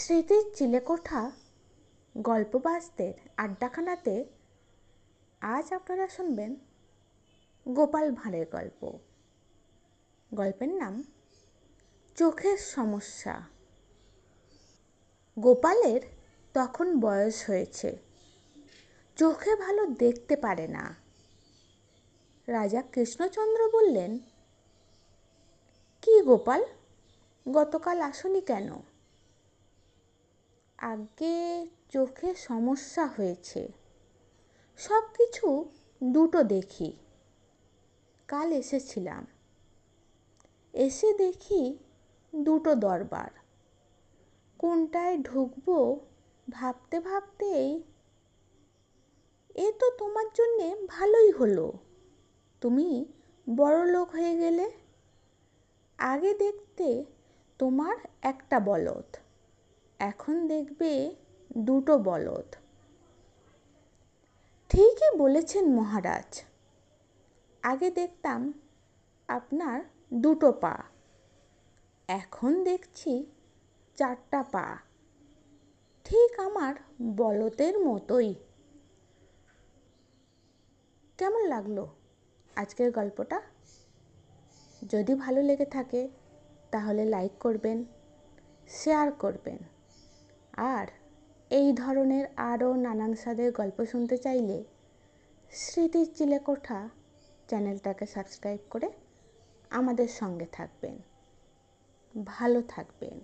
স্মৃতির চিলেকোঠা গল্পবাসদের আড্ডাখানাতে আজ আপনারা শুনবেন গোপাল ভাঁড়ের গল্প। গল্পের নাম চোখের সমস্যা। গোপালের তখন বয়স হয়েছে, চোখে ভালো দেখতে পারে না। রাজা কৃষ্ণচন্দ্র বললেন, কি গোপাল, গতকাল আসনি কেন? আগে চোখে সমস্যা হয়েছে, সব কিছু দুটো দেখি। কাল এসেছিলাম, এসে দেখি দুটো দরবার। কোনটায় ঢুকবো ভাবতে ভাবতেই এ তো তোমার জন্যে ভালোই হলো, তুমি বড়লোক হয়ে গেলে। আগে দেখতে তোমার একটা বলদ, এখন দেখবে দুটো বলদ। ঠিকই বলেছেন মহারাজ, আগে দেখতাম আপনার দুটো পা, এখন দেখছি চারটা পা, ঠিক আমার বলদের মতোই। কেমন লাগলো আজকের গল্পটা? যদি ভালো লেগে থাকে তাহলে লাইক করবেন, শেয়ার করবেন, আর এই ধরনের আরও নানান স্বাদের গল্প শুনতে চাইলে স্মৃতির চিলেকোঠা চ্যানেলটাকে সাবস্ক্রাইব করে আমাদের সঙ্গে থাকবেন। ভালো থাকবেন।